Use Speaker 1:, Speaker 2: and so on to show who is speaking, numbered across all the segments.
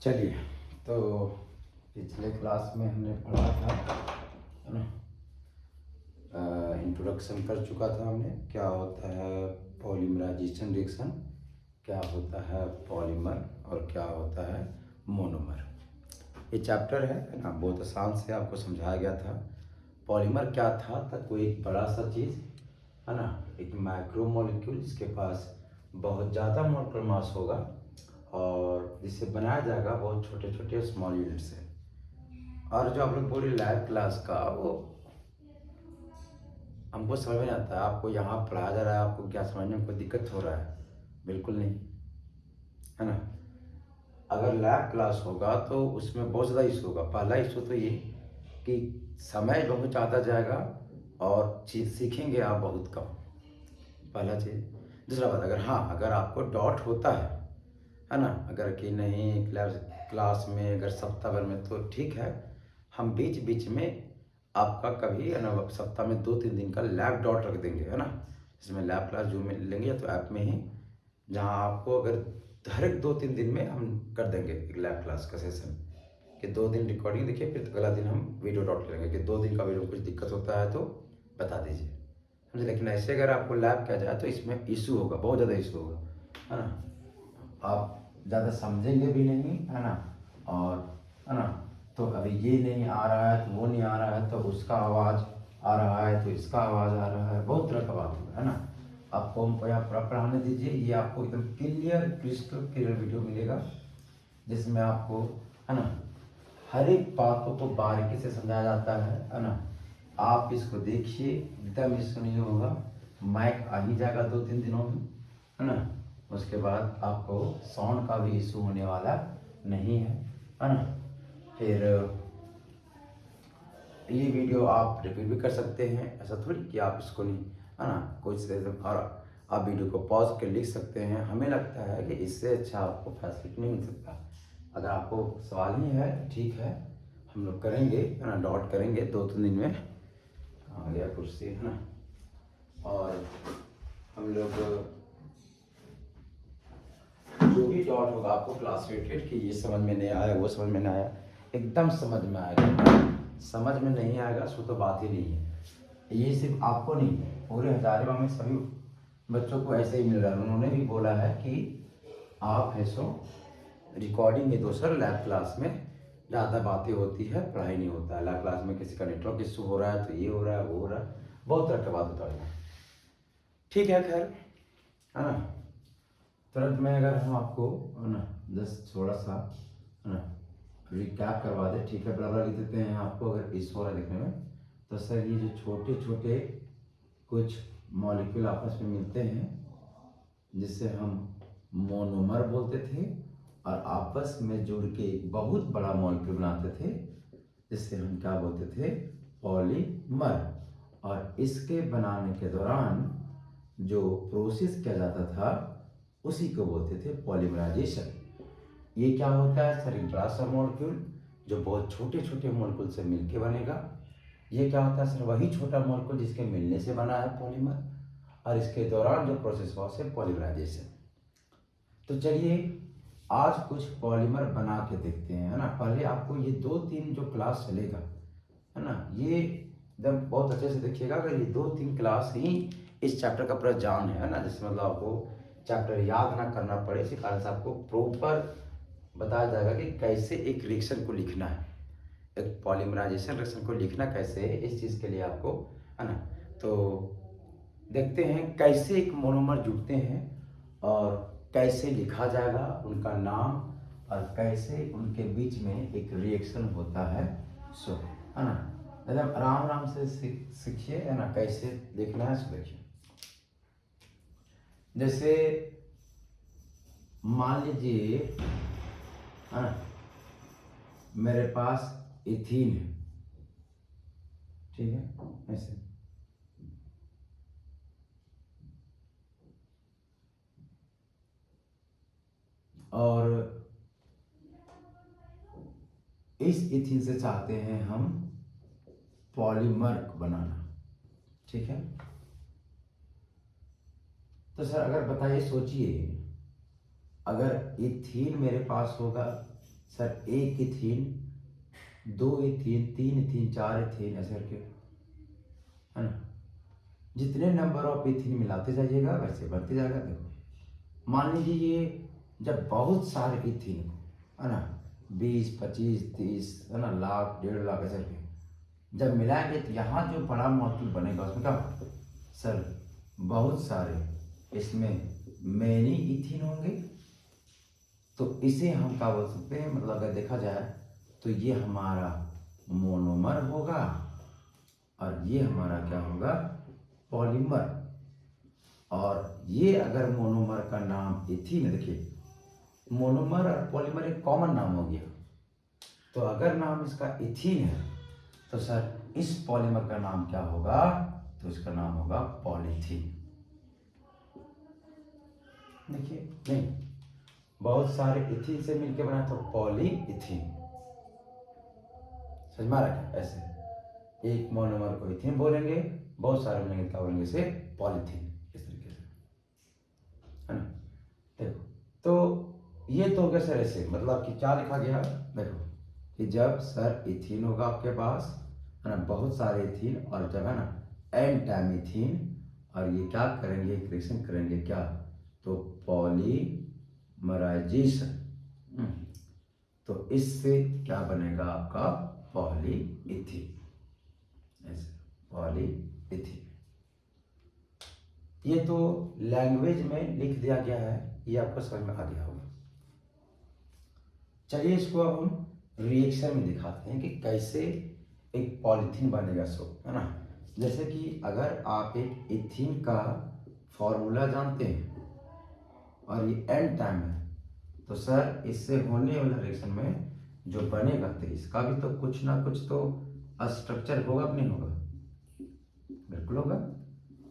Speaker 1: चलिए, तो पिछले क्लास में हमने पढ़ा था, है ना, इंट्रोडक्शन कर चुका था हमने। क्या होता है पॉलीमराइजेशन रिएक्शन, क्या होता है पॉलीमर और क्या होता है मोनोमर। ये चैप्टर है ना, बहुत आसान से आपको समझाया गया था। पॉलीमर क्या था, कोई एक बड़ा सा चीज़ है ना, एक माइक्रो मॉलिक्यूल जिसके पास बहुत ज़्यादा मॉलिक्यूलर मास होगा और जिसे बनाया जाएगा बहुत छोटे छोटे स्मॉल यूनिट से। और जो आप लोग बोल रहे लैब क्लास का, वो हमको समझ में आता है। आपको यहाँ पढ़ाया जा रहा है, आपको क्या समझने में कोई दिक्कत हो रहा है? बिल्कुल नहीं, है ना। अगर लैब क्लास होगा तो उसमें बहुत ज़्यादा इशू होगा। पहला इशू तो ये कि समय बहुत ज़्यादा जाएगा और चीज़ सीखेंगे आप बहुत कम, पहला चीज़। दूसरा बात, अगर आपको डाउट होता है ना, अगर कि नहीं क्लास में अगर सप्ताह भर में, तो ठीक है, हम बीच बीच में आपका कभी है ना सप्ताह में 2-3 दिन का लैब डाउट रख देंगे, है ना। इसमें लैब क्लास जूम में लेंगे या तो ऐप में ही, जहाँ आपको अगर हर एक 2-3 दिन में हम कर देंगे एक लैब क्लास का सेशन, कि 2 दिन रिकॉर्डिंग देखिए, फिर अगला दिन हम वीडियो डाउट करेंगे कि 2 दिन का वीडियो कुछ दिक्कत होता है तो बता दीजिए, समझे। लेकिन ऐसे अगर आपको लैब किया जाए तो इसमें इशू होगा, बहुत ज़्यादा इशू होगा, है ना। आप ज़्यादा समझेंगे भी नहीं, है ना, और है ना, तो अभी ये नहीं आ रहा है तो वो नहीं आ रहा है, तो उसका आवाज़ आ रहा है तो इसका आवाज़ आ रहा है, बहुत तरह का बात होगा, है ना। आपको हम यहाँ पढ़ाने दीजिए, ये आपको एकदम क्लियर क्रिस्टल क्लियर वीडियो मिलेगा, जिसमें आपको है ना हर एक बातों को बारीकी से समझाया जाता है ना। आप इसको देखिए, एकदम इशू नहीं होगा। माइक आ ही जाएगा 2-3 दिनों में, है ना। उसके बाद आपको साउंड का भी इशू होने वाला नहीं है ना। फिर ये वीडियो आप रिपीट भी कर सकते हैं, ऐसा थोड़ी कि आप इसको नहीं, है ना, कुछ और आप वीडियो को पॉज कर लिख सकते हैं। हमें लगता है कि इससे अच्छा आपको फैसिलिटी नहीं मिल सकता। अगर आपको सवाल ही है, ठीक है, हम लोग करेंगे, है ना, डॉट करेंगे 2-3 दिन में। आ गया कुर्सी, है ना। और हम लोग जो भी डॉट होगा आपको क्लास रिलेटेड, कि ये समझ में नहीं आया, वो समझ में नहीं आया, एकदम समझ में आएगा। समझ में नहीं आएगा सो तो बात ही नहीं है। ये सिर्फ आपको नहीं, पूरे हजारीबाग में सभी बच्चों को ऐसे ही मिल रहा है। उन्होंने भी बोला है कि आप है सो रिकॉर्डिंग में दोस्तों, लैब क्लास में ज़्यादा बातें होती है, पढ़ाई नहीं होता है। लैब क्लास में किसी का नेटवर्क इशू हो रहा है तो ये हो रहा है, वो हो रहा है, बहुत तरह का बात होता है। ठीक है, खैर, है ना। तुरंत में अगर हम आपको, है ना, जस्ट थोड़ा सा, है ना, रिकैप करवा दे, ठीक है, बराबर लिख देते हैं आपको अगर इशू हो रहा है लिखने में। तो सर ये जो छोटे छोटे कुछ मॉलिक्यूल आपस में मिलते हैं, जिससे हम मोनोमर बोलते थे, और आपस में जुड़ के एक बहुत बड़ा मॉलिक्यूल बनाते थे, जिससे हम क्या बोलते थे, पॉलीमर। और इसके बनाने के दौरान जो प्रोसेस किया जाता था उसी को बोलते थे पॉलीमराइजेशन। ये क्या होता है सर, एक बड़ा सा मॉलिक्यूल जो बहुत छोटे छोटे मॉलिक्यूल से मिलके बनेगा। ये क्या होता है सर, वही छोटा मॉलिक्यूल जिसके मिलने से बना है पॉलीमर, और इसके दौरान जो प्रोसेस हुआ उसे पॉलीमराइजेशन। तो चलिए आज कुछ पॉलीमर बना के देखते हैं, है ना। पहले आपको ये 2-3 जो क्लास चलेगा, है ना, ये एकदम बहुत अच्छे से देखिएगा। अगर ये 2-3 क्लास ही इस चैप्टर का पूरा जान है ना, जिससे मतलब आपको चैप्टर याद ना करना पड़े, इसी कारण से आपको प्रॉपर बताया जाएगा कि कैसे एक रिएक्शन को लिखना है, एक पॉलीमराइजेशन रिएक्शन को लिखना कैसे है, इस चीज़ के लिए आपको, है ना। तो देखते हैं कैसे एक मोनोमर जुड़ते हैं और कैसे लिखा जाएगा उनका नाम, और कैसे उनके बीच में एक रिएक्शन होता है, सो, है ना। एकदम आराम आराम से सीखिए, है ना, कैसे देखना है सो देखिए। जैसे मान लीजिए, है ना, मेरे पास इथीन है, ठीक है, ऐसे, और इस इथीन से चाहते हैं हम पॉलीमर बनाना, ठीक है। तो सर अगर बताइए, सोचिए, अगर इथीन मेरे पास होगा सर एक इथीन, दो इथीन, तीन इथीन, चार इथीन, ऐसे करके, है ना। जितने नंबर ऑफ इथीन मिलाते जाइएगा वैसे बढ़ते जाएगा। देखो मान लीजिए ये जब बहुत सारे इथीन को, है ना, 20, 25, 30, है ना, लाख, 1.5 लाख ऐसे करके जब मिलाएंगे तो यहाँ जो बड़ा मॉलिक्यूल बनेगा उसमें क्या होगा सर, बहुत सारे इसमें मैनी इथीन होंगे। तो इसे हम क्या बोल सकते हैं, मतलब अगर देखा जाए तो ये हमारा मोनोमर होगा और ये हमारा क्या होगा, पॉलीमर। और ये अगर मोनोमर का नाम इथीन, देखिए मोनोमर और पॉलीमर एक कॉमन नाम हो गया। तो अगर नाम इसका इथीन है तो सर इस पॉलीमर का नाम क्या होगा, तो इसका नाम होगा पॉलीथीन। देखिए नहीं, बहुत सारे इथीन से मिलकर बना तो पॉलीइथीन, समझ में आ रहा है। ऐसे एक मोनोमर को इथीन बोलेंगे, बहुत सारे मिलेंगे क्या बोलेंगे, इसे पॉलीथीन, इस तरीके से, है ना। देखो तो ये तो हो गया सर ऐसे, मतलब कि क्या लिखा गया, देखो कि जब सर इथीन होगा आपके पास, है ना, बहुत सारे इथीन, और जब है ना एन टाइम इथीन, और ये क्या करेंगे, रिएक्शन करेंगे क्या, तो पॉलीमराइजेशन। तो इससे क्या बनेगा आपका पॉलीइथीन, ऐसे पॉलीइथीन। ये तो लैंग्वेज में लिख दिया गया है, ये आपको समझ में आ गया होगा। चलिए इसको अब हम रिएक्शन में दिखाते हैं कि कैसे एक पॉलीथीन बनेगा। सो है ना, जैसे कि अगर आप एक इथीन का फॉर्मूला जानते हैं और ये एन टाइम है, तो सर इससे होने वाला रिएक्शन में जो बनेगा तो इसका भी तो कुछ ना कुछ तो स्ट्रक्चर होगा कि नहीं होगा, बिल्कुल होगा।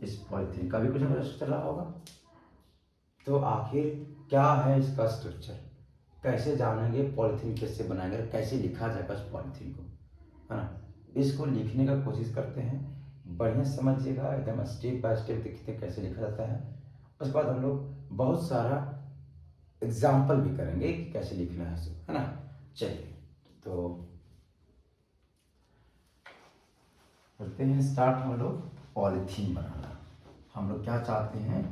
Speaker 1: इस पॉलीथीन का भी कुछ ना कुछ स्ट्रक्चर रहा होगा। तो आखिर क्या है इसका स्ट्रक्चर, कैसे जानेंगे पॉलीथीन कैसे बनाएंगे, कैसे लिखा जाएगा उस पॉलीथीन को, है ना। इसको लिखने का कोशिश करते हैं, बढ़िया समझिएगा, एकदम स्टेप बाय स्टेप देखते हैं कैसे लिखा जाता है। उसके बाद हम लोग बहुत सारा एग्जाम्पल भी करेंगे कि कैसे लिखना है, है ना। चलिए तो करते हैं स्टार्ट हम लोग पॉलीथीन बनाना। हम लोग क्या चाहते हैं,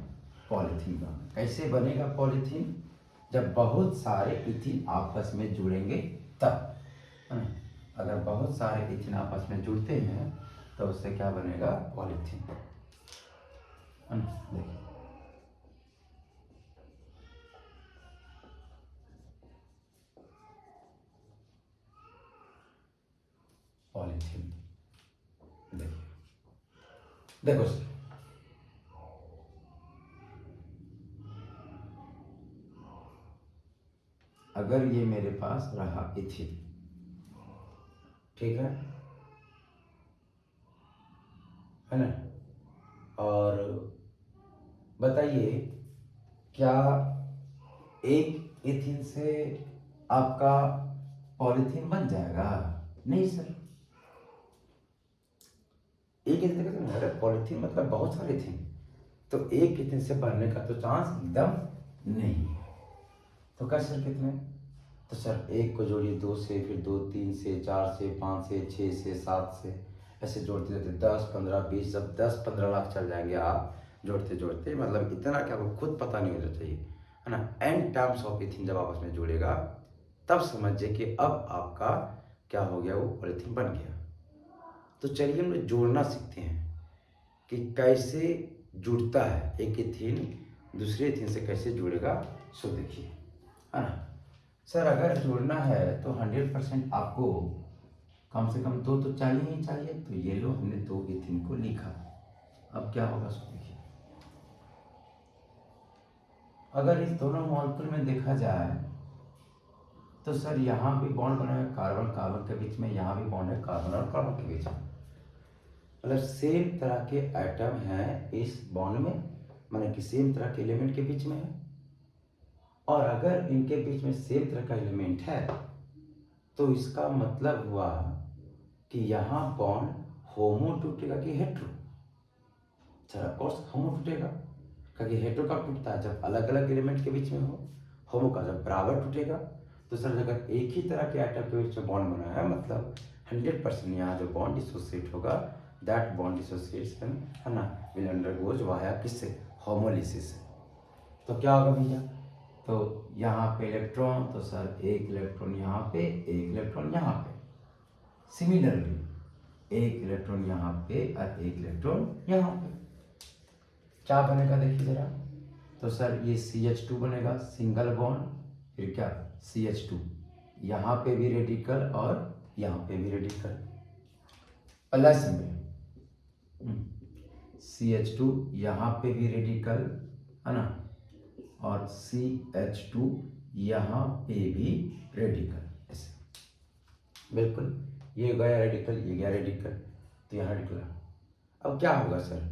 Speaker 1: पॉलीथीन बनाना। कैसे बनेगा पॉलीथीन, जब बहुत सारे इथीन आपस में जुड़ेंगे तब, है ना। अगर बहुत सारे इथीन आपस में जुड़ते हैं तो उससे क्या बनेगा, पॉलीथीन, है ना। देखिए पॉलीथीन, देखिए देखो सर, अगर ये मेरे पास रहा इथीन, ठीक है ना, और बताइए क्या एक इथीन से आपका पॉलीथीन बन जाएगा, नहीं सर। एक इथीन का तो अरे पॉलीथीन मतलब बहुत सारे इथीन, तो एक इथीन से बनने का तो चांस एकदम नहीं है। तो कैसे सर कितने, तो सर एक को जोड़िए 2 से, फिर 2 3 से, 4 से, 5 से, 6 से, 7 से, ऐसे जोड़ते जोड़ते 10 15 20, जब 10-15 लाख चल जाएंगे आप जोड़ते जोड़ते, मतलब इतना कि आपको खुद पता नहीं होना चाहिए, है ना। एन टर्म्स ऑफ इथीन जब आपस में जुड़ेगा तब समझिए कि अब आपका क्या हो गया, वो पॉलीथीन बन गया। तो चलिए हम लोग जोड़ना सीखते हैं कि कैसे जुड़ता है एक इथीन दूसरे इथीन से, कैसे जुड़ेगा। सो देखिए, है ना सर, अगर जोड़ना है तो 100% आपको कम से कम 2 तो चाहिए ही चाहिए। तो ये लो, हमने 2 इथीन को लिखा। अब क्या होगा सो देखिए, अगर इस दोनों मॉलिक्यूल में देखा जाए तो सर यहाँ भी बॉन्ड बना है कार्बन कार्बन के बीच में, यहाँ भी बॉन्ड है कार्बन और कार्बन के बीच में, मतलब सेम तरह के एटम हैं इस बॉन्ड में, माने कि सेम तरह के एलिमेंट के बीच में है। और अगर इनके बीच में सेम तरह का एलिमेंट है तो इसका मतलब हुआ कि यहाँ बॉन्ड होमो टूटेगा कि हेट्रो। सर ऑफ कोर्स होमो टूटेगा, क्योंकि हेट्रो कब टूटता है, जब अलग अलग एलिमेंट के बीच में हो। होमो का जब बराबर टूटेगा। तो सर अगर एक ही तरह के एटम के बीच में बॉन्ड बना है मतलब 100% यहाँ जो बॉन्ड डिसोसिएट होगा, दैट बॉन्ड डिसोसिएशन है ना विल अंडरगोज वाया किससे, होमोलिसिस। तो क्या होगा भैया, तो यहाँ पे इलेक्ट्रॉन, तो सर एक इलेक्ट्रॉन यहाँ पे, एक इलेक्ट्रॉन यहाँ पे, सिमिलरली एक इलेक्ट्रॉन यहाँ पे और एक इलेक्ट्रॉन यहाँ पे, क्या बनेगा देखिए जरा। तो सर ये CH2 बनेगा, सिंगल बॉन्ड, फिर क्या CH2, यहाँ पे भी रेडिकल और यहाँ पे भी रेडिकल, प्लस में CH2 यहाँ पे भी रेडिकल है ना, और CH2 यहाँ पे भी रेडिकल, ऐसे बिल्कुल, ये गया रेडिकल, ये गया रेडिकल, तो यहाँ रेडिकल। अब क्या होगा सर,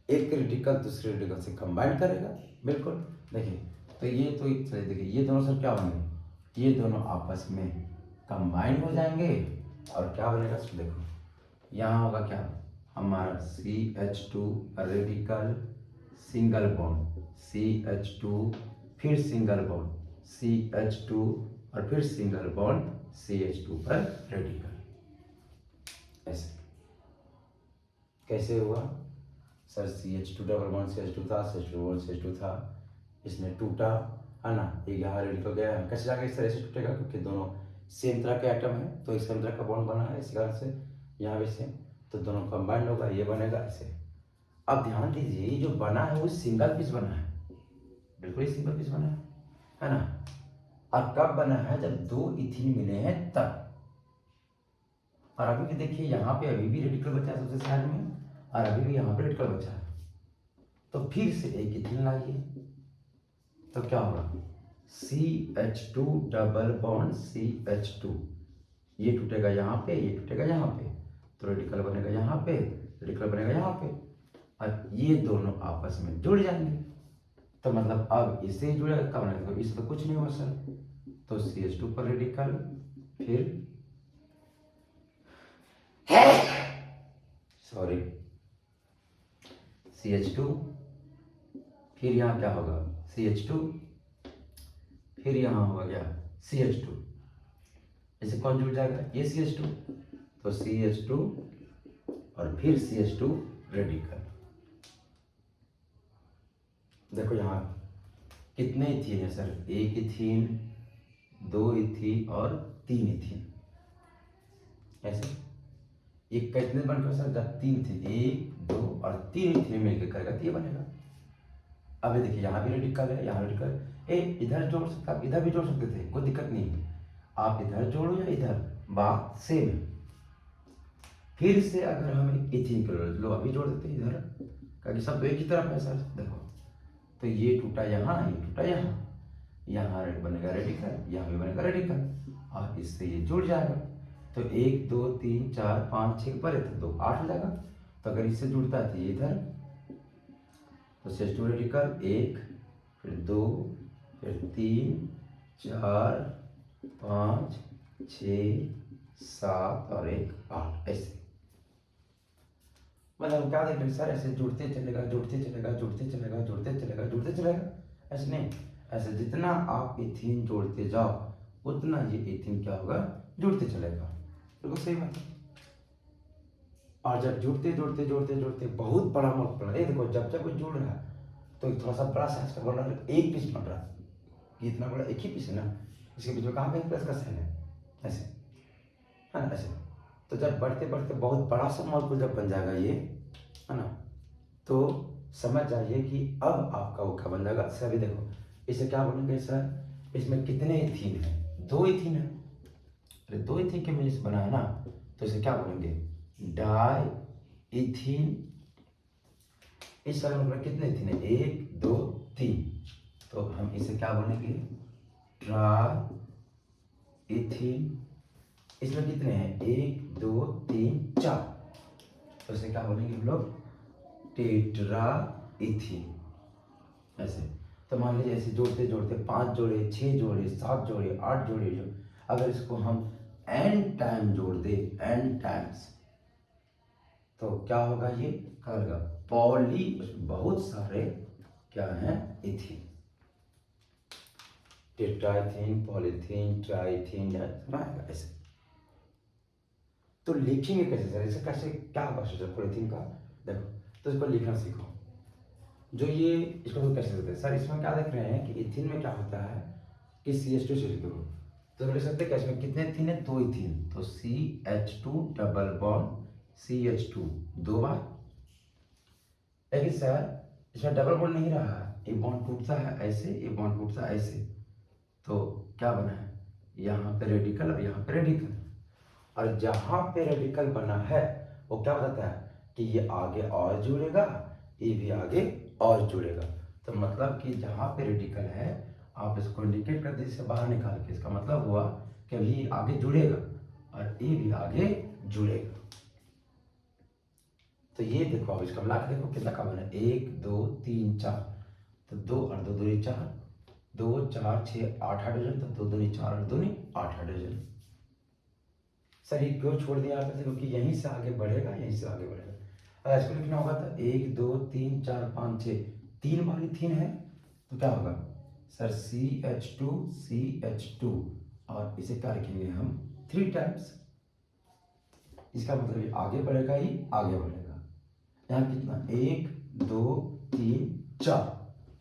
Speaker 1: एक रेडिकल दूसरे रेडिकल से कंबाइन करेगा, बिल्कुल देखिए, तो ये तो चलिए देखिए ये दोनों सर क्या होंगे, ये दोनों आपस में कंबाइन हो जाएंगे और क्या बनेगा सर, देखो यहाँ होगा क्या हमारा CH2 radical, single bond CH2, फिर सिंगल बॉन्ड CH2 और फिर सिंगल बॉन्ड CH2 पर रेडिकल, ऐसे कैसे हुआ sir, CH2 double bond CH2 था, CH2 बॉन्ड CH2 था, इसमें टूटा है ना, एक यहाँ रेडिकल गया, कैसे जाकर इस तरह से टूटेगा क्योंकि दोनों सेम तरह के एटम है, तो इस सेम तरह का बॉन्ड बना है, इस कारण से यहाँ भी सेम, तो दोनों कंबाइंड होगा, ये बनेगा ऐसे। अब ध्यान दीजिए ये जो बना है वो सिंगल पीस बना है, बिल्कुल ही सिंगल पीस बना है ना, और कब बना है, जब दो इथिन मिले हैं तब। और अभी भी देखिए यहाँ पे अभी भी रेडिकल बचा है सबसे साइड में, और अभी भी यहाँ पे रेडिकल बचा है, तो फिर से एक इथिन लाइए, तो क्या होगा CH2 डबल बॉन्ड CH2, ये टूटेगा यहाँ पे, ये टूटेगा यहाँ पे, तो रेडिकल बनेगा यहाँ पे, रेडिकल बनेगा यहाँ पे, और ये दोनों आपस में जुड़ जाएंगे, तो मतलब अब इससे जुड़ेगा कब बनेगा, तो इससे तो कुछ नहीं हुआ सर, तो CH2 पर रेडिकल, फिर सॉरी CH2, फिर यहाँ क्या होगा CH2, फिर यहाँ होगा क्या CH2, ऐसे कौन जुड़ जाएगा, ये CH2, तो CH2 और फिर CH2 रेडिकल। देखो यहाँ कितने इथीन है सर, एक इथीन, दो इथीन और तीन इथीन, ऐसे ये कितने बनकर सर, जब तीन इथीन, एक दो और तीन इथीन मिलकर करेगा तो ये बनेगा। अब ये देखिए यहाँ भी रेडिकल है, यहाँ रेडिकल, इधर जोड़ सकते, आप इधर भी जोड़ सकते थे, कोई दिक्कत नहीं है, आप इधर जोड़ो या इधर, बात सेम है। फिर से अगर हम इथीन को लो, अभी जोड़ देते हैं इधर, क्योंकि सब तो एक ही तरफ है सर, देखो तो ये टूटा यहाँ, ये टूटा यहाँ, यहाँ बनेगा रेडिकल, यहाँ भी बनेगा रेडिकल, और इससे ये जुड़ जाएगा, तो एक दो तीन चार पाँच छः पर तो दो आठ हो जाएगा, तो अगर इससे जुड़ता है तो ये इधर, तो CH2 रेडिकल एक, फिर दो, फिर तीन, चार, पाँच, छः, सात और एक आठ, ऐसे मतलब क्या देख रहे सर, ऐसे जुड़ते चलेगा, जुड़ते चलेगा, जुड़ते चलेगा, जुड़ते चलेगा, जुड़ते चलेगा, ऐसे नहीं, ऐसे जितना आप इथीन जोड़ते जाओ उतना ये इथीन क्या होगा, जुड़ते चलेगा, बिल्कुल सही बात है। और जब जुड़ते जुड़ते जुड़ते जुड़ते बहुत बड़ा मत बना, ये देखो जब जब जुड़ रहा है तो थोड़ा सा बड़ा साइज का बन रहा है, एक पीस बन रहा है, ये इतना बड़ा एक ही पीस है ना, इसके बीच में कहाँ पे प्लस का साइन है, ऐसे है ना, ऐसे, तो जब बढ़ते बढ़ते बहुत बड़ा सा मॉलिक्यूल जब बन जाएगा ये, है ना, तो समझ जाइए कि अब आपका वो क्या बन जाएगा सर। अभी देखो इसे क्या बोलेंगे सर, इसमें कितने इथीन है, दो इथीन है, अरे दो इथीन के मिल बना है ना, तो इसे क्या बोलेंगे, डाई इथीन। इस समय में कितने इथीन है, एक दो तीन, तो हम इसे क्या बोलेंगे, ट्राई इथीन। इसमें कितने हैं, एक दो तीन चार, तो इसे क्या बोलेंगे हम लोग, टेट्रा इथीन, ऐसे। तो मान लीजिए ऐसे जोड़ते जोड़ते 5 जोड़े, 6 जोड़े, 7 जोड़े, 8 जोड़े, जो अगर इसको हम n टाइम जोड़ दे, n टाइम्स, तो क्या होगा, ये क्या होगा, पॉली, बहुत सारे क्या हैं इथीन, टेट्राइथीन, पॉलीथीन, ट्राइथीन, आएगा ऐसे। तो लिखेंगे कैसे सर, इसे कैसे क्या होगा सोचो पॉलीथीन का, देखो तो इसको लिखना सीखो। जो ये इसको तो कैसे होता है सर, इसमें क्या देख रहे हैं कि इथिन में क्या होता है कि CH2 CH2, तो लिख सकते हैं कैसे, कितने इथिन है, 2 इथिन, तो CH2 डबल बॉन्ड CH2 2 बार। लेकिन सर इसमें डबल बॉन्ड नहीं रहा, ये बॉन्ड टूटता है ऐसे, ये बॉन्ड टूटता है ऐसे, तो क्या बना है, यहाँ पे रेडिकल और यहाँ पे रेडिकल, और जहाँ पे रेडिकल बना है वो क्या बताता है कि ये आगे और जुड़ेगा, ये भी आगे और जुड़ेगा। तो मतलब कि जहाँ पे रेडिकल है आप इसको इंडिकेट कर दीजिए बाहर निकाल के, इसका मतलब हुआ कि अभी ये आगे जुड़ेगा और ये भी आगे जुड़ेगा। तो ये देखो, अब इसका मिला के देखो कितना का बना, 1 2 3 4, तो 2 और 2 दूनी 4, 2 4 6 8 हाइड्रोजन, तो 2 दूनी 4 और 2 दूनी 8 हाइड्रोजन। सर ये क्यों छोड़ दिया आपने, क्योंकि यहीं से आगे बढ़ेगा, यहीं से आगे बढ़ेगा। अगर इसको लिखना होगा तो 1 2 3 4 5 6, 3 बार इथीन है, तो क्या होगा सर CH2 CH2, और इसे क्या लिखेंगे हम 3 टाइम्स। इसका मतलब ये आगे बढ़ेगा, ही आगे बढ़ेगा। यहाँ कितना 1 2 3 4,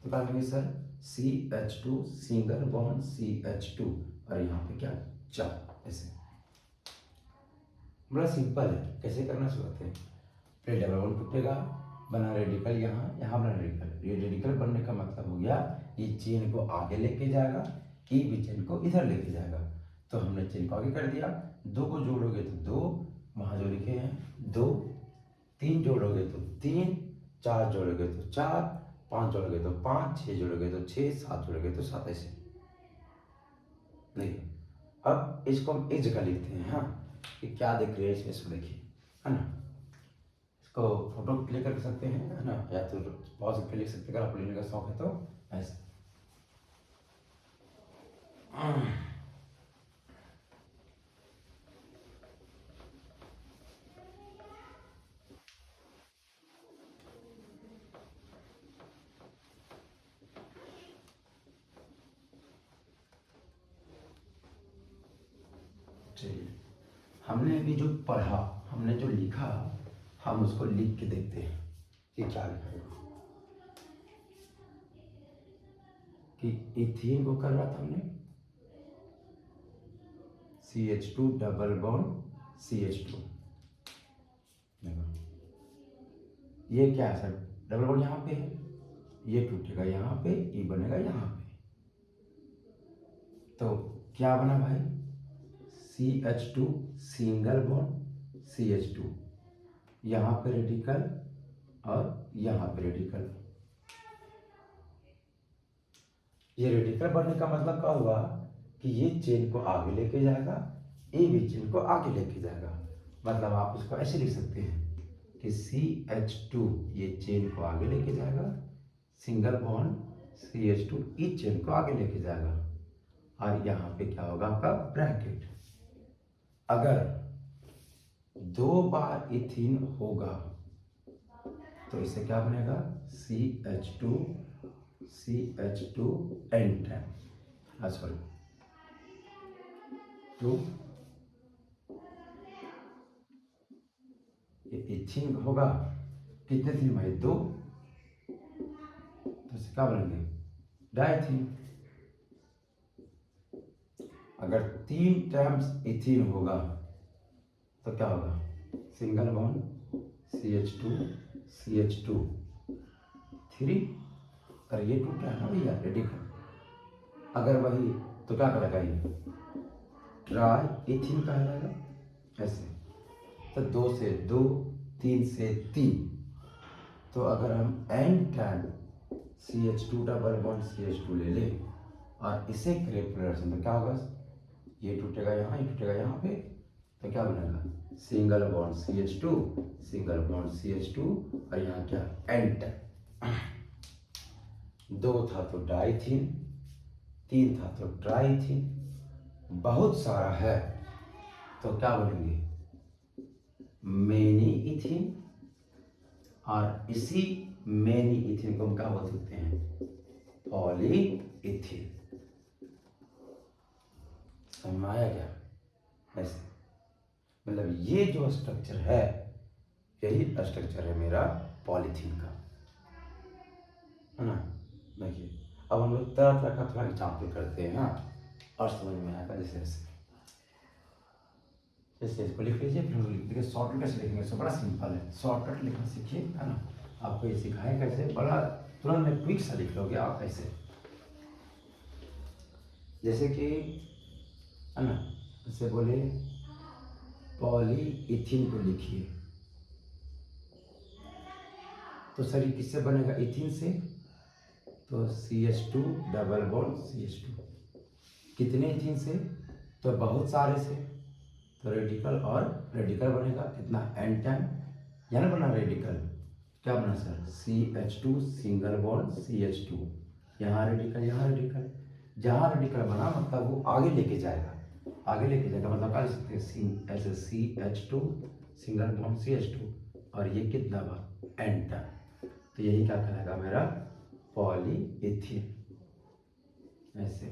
Speaker 1: तो क्या लिखेंगे sir CH2 single bond CH2, और यहाँ पे क्या 4, ऐसे। बड़ा सिंपल है, कैसे करना चाहते हैं, फिर डबल बॉन्ड टूटेगा, बना रेडिकल, यहाँ यहाँ बना रेडिकल, ये रेडिकल बनने का मतलब हो गया ये चेन को आगे लेके जाएगा, ये भी चेन को इधर लेके जाएगा। तो हमने चेन को आगे कर दिया, 2 को जोड़ोगे तो 2, वहाँ जो लिखे हैं 2, 3 जोड़ोगे तो 3, 4 जोड़ोगे तो 4, 5 जोड़ोगे तो 5, 6 जोड़ोगे तो 6, 7 जोड़ोगे तो 7, ऐसे। देखिए अब इसको हम इस जगह लिखते हैं, हाँ कि क्या देख रहे हैं इसमें, इसको देखिए, है ना, इसको फोटो क्लिक कर सकते हैं, है ना, या तो पॉज करके लिख सकते हैं अगर आपको लेने का शौक है तो ऐसे। चलिए, हमने अभी जो पढ़ा, हमने जो लिखा, हम उसको लिख के देखते हैं कि क्या लिखा है। कि इथीन को कर रहा था हमने CH2 डबल बॉन्ड CH2, ये क्या है सर, डबल बॉन्ड यहाँ पे है, ये टूटेगा यहाँ पे, ये बनेगा यहाँ पे, तो क्या बना भाई CH2 सिंगल बॉन्ड CH2, यहाँ पे रेडिकल और यहाँ पे रेडिकल। ये रेडिकल बनने का मतलब क्या हुआ कि ये चेन को आगे लेके जाएगा, ये भी चेन को आगे लेके जाएगा। मतलब आप इसको ऐसे लिख सकते हैं कि CH2 ये चेन को आगे लेके जाएगा, सिंगल बॉन्ड CH2 इस चेन को आगे लेके जाएगा, और यहाँ पे क्या होगा आपका ब्रैकेट। अगर 2 बार इथीन होगा तो इसे क्या बनेगा CH2 N10, सॉरी 2, ये इथीन होगा, कितने थीन भाई 2, तो इसे क्या बनेंगे डाइथीन। अगर 3 टाइम्स इथीन होगा तो क्या होगा सिंगल बॉन्ड CH2 CH2 3, और ये टूटा है ना भैया रेडिकल, अगर वही तो क्या करेगा ये ट्राई इथीन कहलाएगा ऐसे। तो 2 से 2, 3 से 3, तो अगर हम n time CH2 double bond CH2 ले लें और इसे करें प्लरेशन, तो क्या होगा ये टूटेगा यहाँ, ये टूटेगा यहाँ पे, तो क्या बनेगा single bond CH2 single bond CH2, और यहाँ क्या n टाइम। 2 था तो डाइथीन, 3 था तो ट्राइथीन, बहुत सारा है तो क्या बोलेंगे मेनी इथीन, और इसी मेनी इथीन को हम क्या बोल सकते हैं पॉली इथीन। समझ में आया क्या? ऐसे मतलब ये जो स्ट्रक्चर है यही स्ट्रक्चर है मेरा पॉलीथीन का, है ना। देखिए अब हम लोग तरह तरह का थोड़ा एग्जाम्पल करते हैं ना, और समझ में आएगा। जैसे जैसे इसको लिख लीजिए, फिर देखिए शॉर्टकट कैसे लिखेंगे। इसको बड़ा सिंपल है, शॉर्टकट लिखना सीखिए, है ना। आपको ये सिखाए कैसे, बड़ा तुरंत में क्विक सा लिख लोगे आप ऐसे। जैसे कि, है ना, जैसे बोले पॉलीइथीन को लिखिए, तो सर ये किससे बनेगा? इथीन से। तो CH2 डबल बॉन्ड CH2। कितने इथीन से? तो बहुत सारे से। तो रेडिकल और रेडिकल बनेगा कितना? n time. यहाँ ना बना रेडिकल, क्या बना sir? CH2 single bond CH2। यहाँ रेडिकल, यहाँ रेडिकल। जहाँ रेडिकल बना मतलब वो आगे लेके जाएगा, आगे लेके जाएगा मतलब क्या लिख सकते हैं? ऐसे CH2 सिंगल बॉन्ड CH2, और ये कितना बा? n time. तो यही क्या कहलाएगा मेरा? पॉलीइथीन। ऐसे।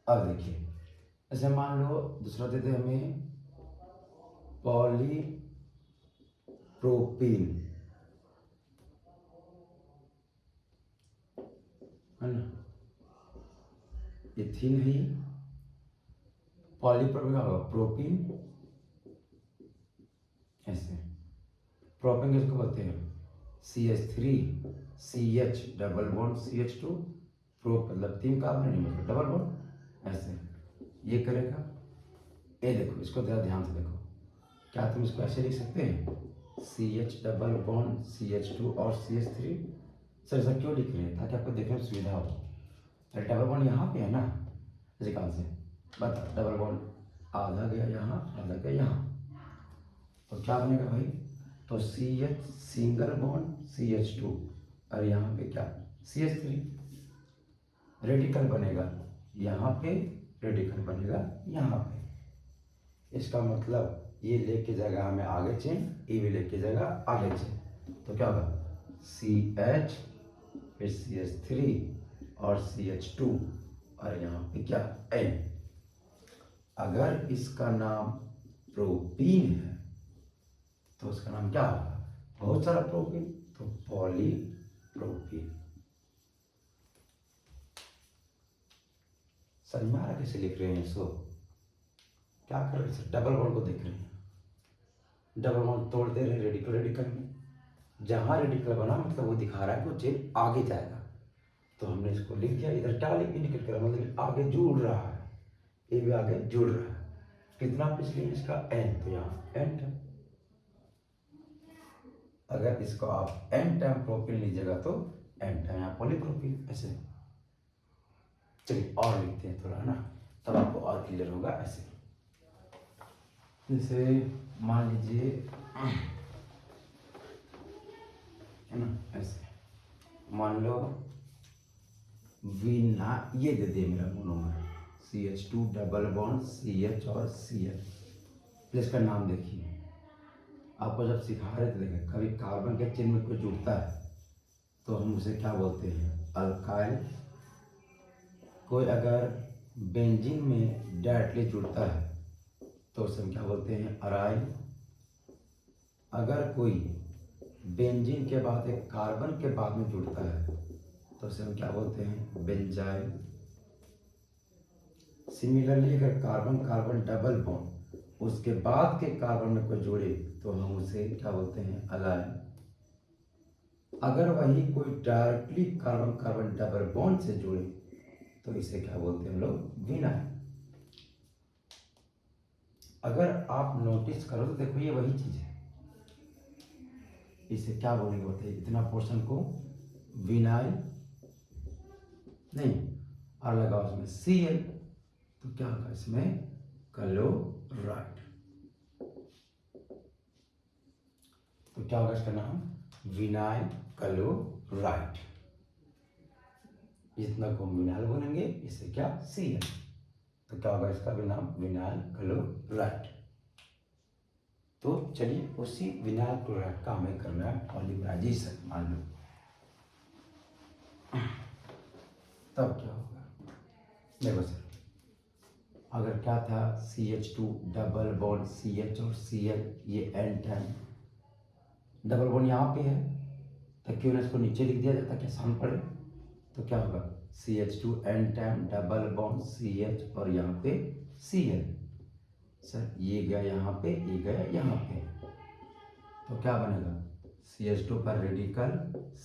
Speaker 1: अब देखिए, ऐसे मान लो दूसरा देते हमें पॉलीप्रोपीन, है ना। इथीन ही पॉलीप्रोपीन का होगा प्रोपीन। ऐसे प्रोपीन किसको बोलते हैं? CH3 CH double bond CH2 pro, मतलब 3 कार्बन नहीं मतलब डबल बॉन्ड। ऐसे ये करेगा। ये देखो, इसको जरा ध्यान से देखो, क्या तुम इसको ऐसे लिख सकते हैं? CH डबल बॉन्ड CH2 और CH3। सर ऐसा क्यों लिख रहे हैं? ताकि आपको देखने में सुविधा हो। अरे डबल बॉन्ड यहाँ पे है ना, इसी कारण से बता। डबल बॉन्ड आधा गया यहाँ, आधा गया यहाँ, तो क्या बनेगा भाई? तो CH सिंगल बॉन्ड CH2, और यहाँ पे क्या? CH3। रेडिकल बनेगा यहाँ पे, रेडिकल बनेगा यहाँ पे। इसका मतलब ये लेके जाएगा हमें आगे चेन, ये भी लेके जाएगा आगे चेन। तो क्या होगा? CH फिर CH3 और CH2, और यहाँ पे क्या? N। अगर इसका नाम प्रोपीन है तो उसका नाम क्या होगा? बहुत सारा प्रोपीन, तो पॉलीप्रोपीन। समझ में आ रहा कैसे लिख रहे हैं इसको? क्या कर रहे हैं? डबल बॉन्ड को देख रहे हैं, डबल बॉन्ड तोड़ दे रहे हैं रेडिकल रेडिकल में। जहां रेडिकल बना मतलब वो दिखा रहा है कि वो चेन आगे जाएगा, तो हमने इसको लिख दिया। इधर क्या इंडिकेट करा? मतलब आगे जुड़ रहा है, ये भी आगे जुड़ रहा है। कितना पिछले इसका? n, तो यहाँ n टाइम। अगर इसको आप n टाइम प्रोपीन लीजिएगा तो n टाइम यहाँ पॉलीप्रोपीन। ऐसे चलिए और लिखते हैं थोड़ा, है ना, तब आपको और क्लियर होगा। ऐसे जैसे मान लीजिए, है ना, ऐसे मान लो वीना, ये दे दिए मेरा monomer CH2 double bond CH और Cl। इसका नाम देखिए, आपको जब सिखा रहे थे देखें, कभी कार्बन के चेन में कोई जुड़ता है तो हम उसे क्या बोलते हैं? अल्काइल। कोई अगर बेंजीन में डायरेक्टली जुड़ता है तो उसे हम क्या बोलते हैं? अराइल। अगर कोई बेंजीन के बाद एक कार्बन के बाद में जुड़ता है तो उसे हम क्या बोलते हैं? बेंजाइल। सिमिलरली अगर कार्बन कार्बन डबल बॉन्ड उसके बाद के कार्बन में कोई जुड़े तो हम उसे क्या बोलते हैं? अलाइल। अगर वही कोई directly carbon carbon double bond से जुड़े तो इसे क्या बोलते हैं हम लोग? विनाइल। अगर आप नोटिस करो तो देखो ये वही चीज है, इसे क्या बोलेंगे बताइए? इतना पोर्शन को विनाइल नहीं, और लगाओ उसमें Cl, तो क्या होगा इसमें? क्लोराइड। तो क्या होगा इसका नाम? Vinyl chloride. जितना को विनाइल बोलेंगे इसे क्या? Cl, तो क्या होगा इसका भी नाम? Vinyl chloride. तो चलिए उसी विनाइल क्लोराइड का हमें करना है पॉलीमराइजेशन, मान लो। तब क्या होगा? देखो सर, अगर क्या था CH2 डबल बॉन्ड CH और Cl, ये एन टाइम डबल बॉन्ड यहाँ पे है, तो क्यों ना इसको नीचे लिख दिया जाता कि आसान पड़े। तो क्या होगा CH2 n time double bond CH और यहाँ पे Cl। सर ये गया यहाँ पे, ये गया यहाँ पे, तो क्या बनेगा CH2 पर रेडिकल,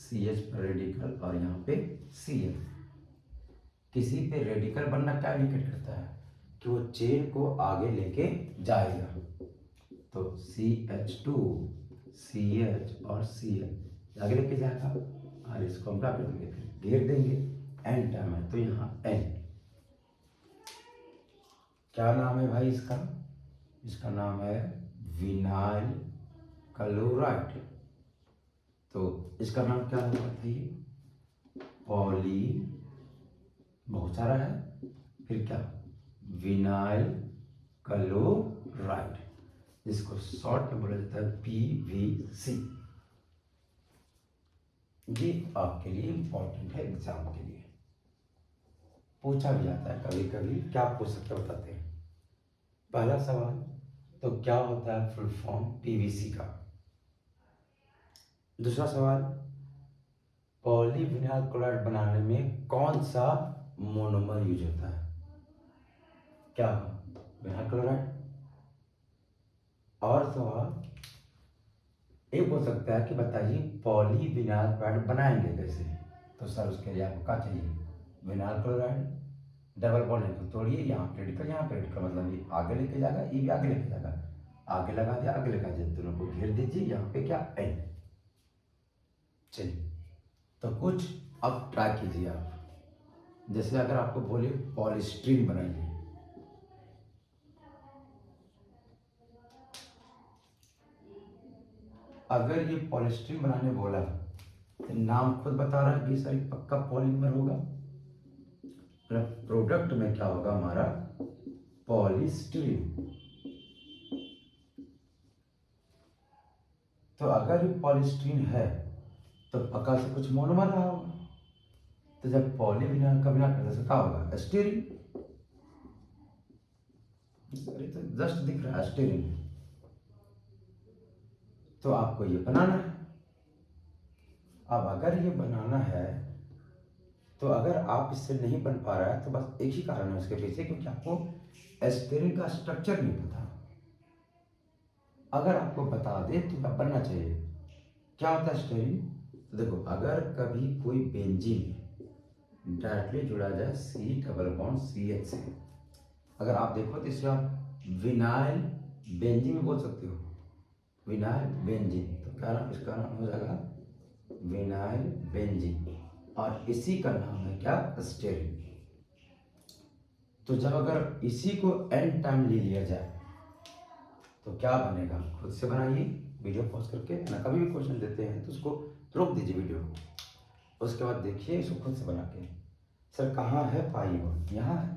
Speaker 1: CH पर रेडिकल और यहाँ पे Cl। किसी पे रेडिकल बनना क्या इंडिकेट करता है कि वो चेन को आगे लेके जाएगा। तो CH2 CH और Cl आगे लेके जाएगा और इसको हम क्या कर देंगे, फिर घेर देंगे, एन टाइम है तो यहाँ एन। क्या नाम है भाई इसका, इसका नाम है विनाइल क्लोराइड। तो इसका नाम क्या होगा बताइए, पॉली, बहुत सारा है, फिर क्या विनाइल क्लोराइड, जिसको शॉर्ट में बोला जाता है PVC। ये आपके लिए इंपॉर्टेंट है, एग्जाम के लिए पूछा भी जाता है कभी कभी। क्या पूछ सकते बताते हैं। पहला सवाल, तो क्या होता है फुल फॉर्म PVC का। दूसरा सवाल, पॉलीविनाइल क्लोराइड बनाने में कौन सा मोनोमर यूज होता है, क्या विनाइल क्लोराइड। और सवाल एक हो सकता है कि बताइए पॉलीविनाइल क्लोराइड बनाएंगे कैसे। तो सर उसके लिए आपको क्या चाहिए, विनाइल क्लोराइड, डबल बॉन्ड है तो तोड़िए, यहाँ पे रेडिकल यहाँ पे रेडिकल, मतलब ये आगे लेके जाएगा, ये भी आगे लेके जाएगा, आगे लगा दिया आगे लगा दिया, दोनों को घेर दीजिए, यहाँ पे क्या एन। चलिए तो कुछ अब ट्राई कीजिए आप। जैसे अगर आपको बोले पॉलीस्टीरीन बनाइए, अगर ये पॉलीस्टीरीन बनाने बोला तो नाम खुद बता रहा है कि सर पक्का पॉलीमर होगा, प्रोडक्ट में क्या होगा हमारा पॉलीस्टीरीन। तो अगर ये पॉलीस्टीरीन है तो पक्का से कुछ मोनोमर रहा होगा। तो जब पॉलीविनाइल का विनाइल करते क्या होगा एस्टीरीन, तो जस्ट दिख रहा है एस्टीरीन। तो आपको ये बनाना है। अब अगर ये बनाना है तो अगर आप इससे नहीं बन पा रहा है तो बस एक ही कारण है उसके पीछे, क्योंकि आपको एस्टीरीन का स्ट्रक्चर नहीं पता। अगर आपको बता दे तो क्या बनना चाहिए, क्या होता है एस्टीरीन। तो देखो अगर कभी कोई बेंजीन डायरेक्टली जुड़ा जाए C डबल बॉन्ड CH से, अगर आप देखो तो इसे आप विनाइल बेंजीन बोल सकते हो, विनाइल बेंजीन। तो क्या नाम, इसका नाम हो जाएगा विनाइल बेंजीन और इसी का नाम है क्या एस्टीरीन। तो जब अगर इसी को एन टाइम ले लिया जाए तो क्या बनेगा, खुद से बनाइए वीडियो पॉज करके ना। कभी भी क्वेश्चन देते हैं तो उसको रोक दीजिए वीडियो को, उसके बाद देखिए इसको खुद से बना के। सर कहाँ है पाई बॉन्ड, यहाँ है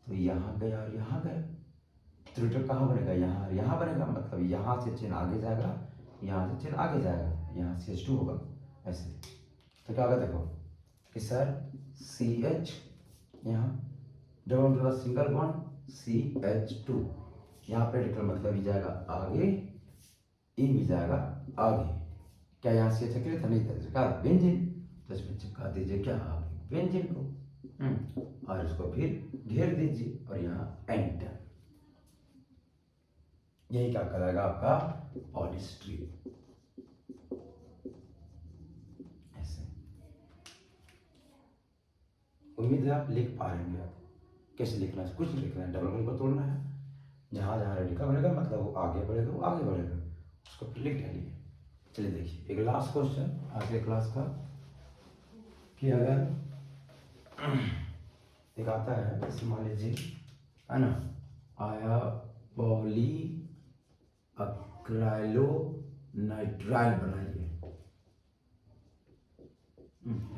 Speaker 1: तो यहाँ गया और यहाँ गया, त्रिटर कहाँ बनेगा, यहाँ और यहाँ बनेगा, मतलब यहाँ से चेन आगे जाएगा, यहाँ से चेन आगे जाएगा, यहाँ CH2 होगा ऐसे। तो क्या होगा देखो कि सर CH यहाँ double bond single bond CH2, यहाँ पे रेडिकल मतलब ये जाएगा आगे, ये भी जाएगा आगे। क्या यहाँ CH अकेले था, नहीं था, इसका बेंजीन, तो इसमें चिपका दीजिए क्या आगे बेंजीन को, और इसको फिर घेर दीजिए और यहाँ एंटर। यही क्या कराएगा आपका पॉलीस्टीरीन ऐसे। उम्मीद है आप लिख पा रहे होंगे। आप कैसे लिखना है, कुछ नहीं लिखना है, डबल बॉन्ड को तोड़ना है, जहाँ जहाँ रेडिकल बनेगा मतलब वो आगे बढ़ेगा, वो आगे बढ़ेगा, उसको फिर लिख डालिए। चलिए देखिए एक लास्ट क्वेश्चन आज के क्लास का, कि अगर एक आता है जैसे मान लीजिए है ना, आया पॉली अक्राइलो नाइट्राइल बनाइए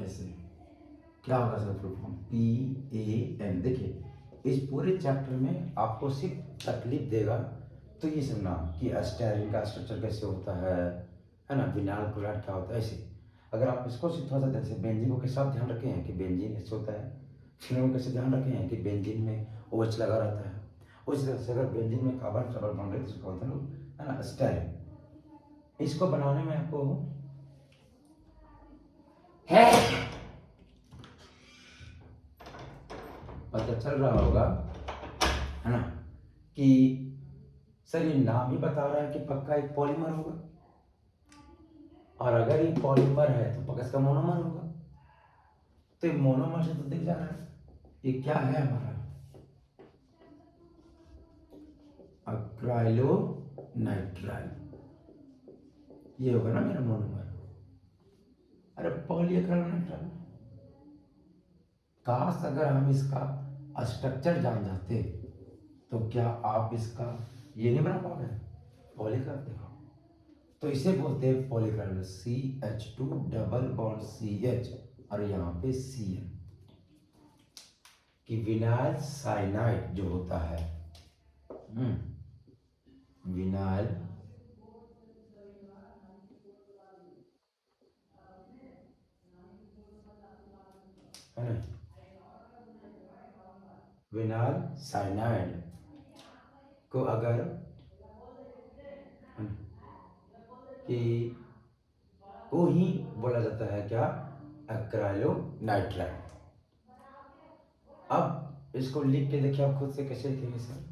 Speaker 1: ऐसे, क्या होगा सर फुल फॉर्म PAN। देखिए इस पूरे चैप्टर में आपको सिर्फ तकलीफ देगा तो ये सब नाम कि एस्टीरीन का स्ट्रक्चर कैसे होता है ना, विनाइल क्लोराइड क्या होता है ऐसे। अगर आप इसको थोड़ा सा जैसे बेंजीन को के साथ ध्यान रखें कि बेंजीन ऐसे होता है, फिर हम कैसे ध्यान रखें कि बेंजीन में OH लगा रहता है। उस तरह से अगर बेंजीन में कार्बन ट्रबल बन रहे तो उसको बोलते हैं, है ना, स्टाइरिन। इसको बनाने में आपको पता चल रहा होगा, है ना, कि सर ये नाम ही बता रहा है कि पक्का एक पॉलीमर होगा, और अगर ये पॉलीमर है तो पक्का इसका मोनोमर होगा। तो ये मोनोमर से तो दिख जा रहा है ये क्या है हमारा, अक्राइलोनाइट्राइल, ये होगा ना मेरा मोनोमर। अरे पॉलीअक्राइलोनाइट्राइल, काश अगर हम इसका स्ट्रक्चर जान जाते तो क्या आप इसका ये नहीं बना पाओगे पॉलीकर। देखो तो इसे बोलते हैं पॉलीकर, CH2 डबल बॉन्ड CH और यहाँ पे Cl, कि विनाइल साइनाइड जो होता है, विनाइल है ना, विनाइल साइनाइड को अगर कि को ही बोला जाता है क्या, एक्राइलोनाइट्राइल। अब इसको लिख के देखिए आप खुद से कैसे लिखेंगे सर।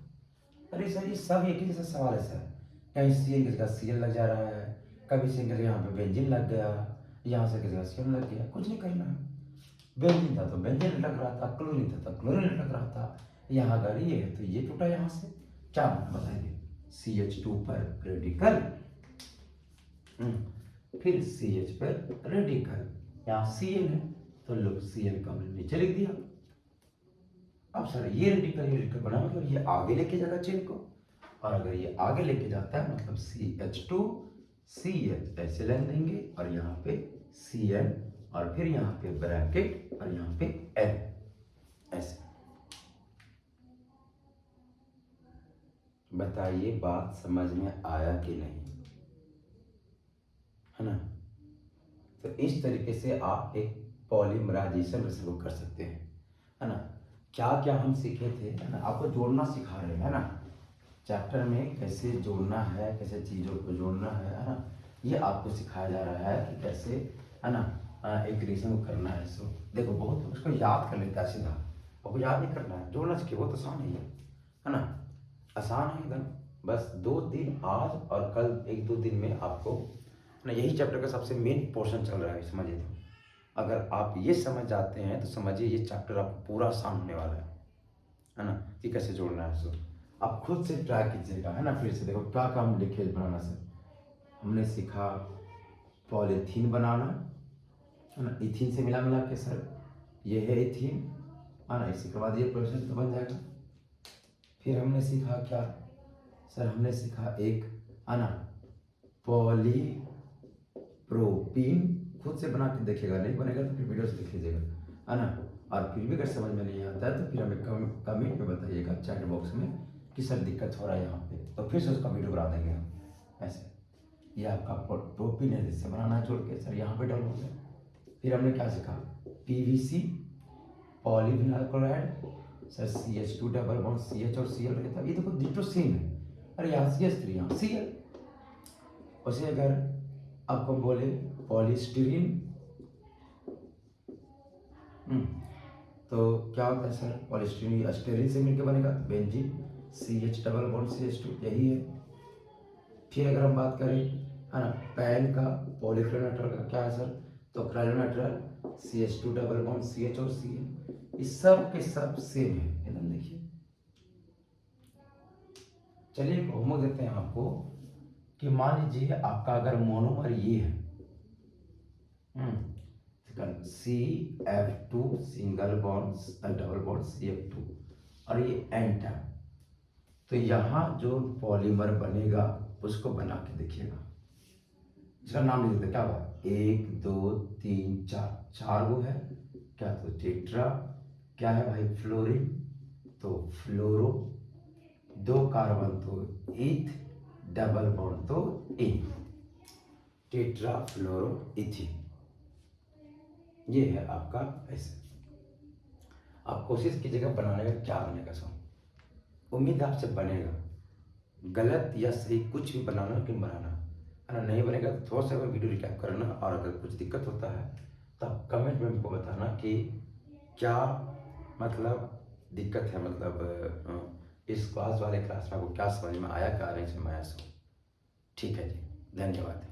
Speaker 1: अरे सर ये सब एक ही जैसा सवाल है सर, कहीं Cl की जगह Cl लग जा रहा है, कभी से यहाँ पे बेंजीन लग गया, यहाँ से किसी का Cl लग गया, कुछ नहीं करना है। बेंजीन था तो बेंजीन लटक रहा था, क्लोरीन था तो क्लोरीन लटक रहा था, यहाँ अगर ये है तो ये टूटा यहाँ से, क्या बताइए, CH2 पर रेडिकल, फिर CH पर रेडिकल, यहाँ Cl है तो लोग Cl का हमने नीचे लिख दिया। अब सर ये रेडिकल बना मतलब ये आगे लेके जाएगा चेन को, और अगर ये आगे लेके जाता है मतलब CH2 CH ऐसे लाइन देंगे और यहाँ पे Cl और फिर यहाँ पे ब्रैकेट और यहाँ पे N ऐसे। बताइए बात समझ में आया कि नहीं, है ना। तो इस तरीके से आप एक पॉलीमराइजेशन रिएक्शन को कर सकते हैं, है ना। क्या क्या हम सीखे थे, है ना, आपको जोड़ना सिखा रहे हैं, है ना, चैप्टर में कैसे जोड़ना है, कैसे चीज़ों को जोड़ना है ना, ये आपको सिखाया जा रहा है कि कैसे, है ना, एक रिएक्शन को करना है। सो देखो बहुत उसको याद कर लेता है सीधा, आपको याद नहीं करना है, जोड़ना सीखिए, बहुत आसान है ना, आसान है एकदम। बस 2 दिन आज और कल 1-2 दिन में आपको ना यही चैप्टर का सबसे मेन पोर्शन चल रहा है, समझिए। तो अगर आप ये समझ जाते हैं तो समझिए ये चैप्टर आपको पूरा आसान होने वाला है ना, कि कैसे जोड़ना है। सो आप खुद से ट्राई कीजिएगा, है ना। फिर से देखो क्या काम लिखे बनाना सर, हमने सीखा पॉलीथीन बनाना, है ना, इथीन से मिला के सर ये है इथीन, है ना, इसी के बाद ये प्रोसेस तो बन जाएगा। फिर हमने सीखा क्या सर, हमने सीखा एक, है ना, पॉलीप्रोपीन, खुद से बना के देखिएगा, नहीं बनेगा तो फिर वीडियो से देख लीजिएगा, है ना। और फिर भी अगर समझ में नहीं आता है तो फिर हमें कमेंट में बताइएगा चैट बॉक्स में कि सर दिक्कत हो रहा है यहाँ पे, तो फिर से उसका वीडियो बना देंगे हम ऐसे। ये आपका प्रोपीन है, जिससे बनाना है जोड़ के सर यहाँ पे डालोगे। फिर हमने क्या सीखा, PVC polyvinyl chloride sir CH2 double bond CH और Cl रहता है, ये देखो डिटो सेम है, अरे यहाँ CH3 यहाँ Cl। उसे अगर आपको बोले पॉलीस्टीरीन, तो क्या होता है सर, पॉलीस्टीरीन स्टीरीन से मिलकर बनेगा benzene CH double bond CH2, यही है। फिर अगर हम बात करें, है ना, पैन का पॉलीक्लोरोनाइट्राइल का क्या है सर, तो क्लोरोनाइट्राइल CH2 डबल बॉन्ड CH और Cl, इस सब के सब सेम है एकदम। देखिए चलिए होमवर्क देते हैं आपको, कि मान लीजिए आपका अगर मोनोमर ये है, CF2 single bond double bond CF2 और ये एन टैप, तो यहाँ जो पॉलीमर बनेगा उसको बना के देखिएगा, इसका नाम लिख देते क्या हुआ, 1 2 3 4, 4 वो है क्या, तो टेट्रा, क्या है भाई फ्लोरीन, तो फ्लोरो, 2 कार्बन तो ईथ, डबल बॉन्ड तो इन, टेट्रा फ्लोरो इथीन, ये है आपका ऐसे। आप कोशिश कीजिएगा बनाने का, क्या बनेगा सॉन्ग। उम्मीद है आपसे बनेगा, गलत या सही कुछ भी बनाना लेकिन बनाना है ना। नहीं बनेगा तो थोड़ा सा अगर वीडियो रिकैप करना, और अगर कुछ दिक्कत होता है तो आप कमेंट में हमको बताना कि क्या मतलब दिक्कत है, मतलब इस क्लास वाले क्लास में आपको क्या समझ में आया, क्या नहीं समझ में आया। सो ठीक है जी, धन्यवाद।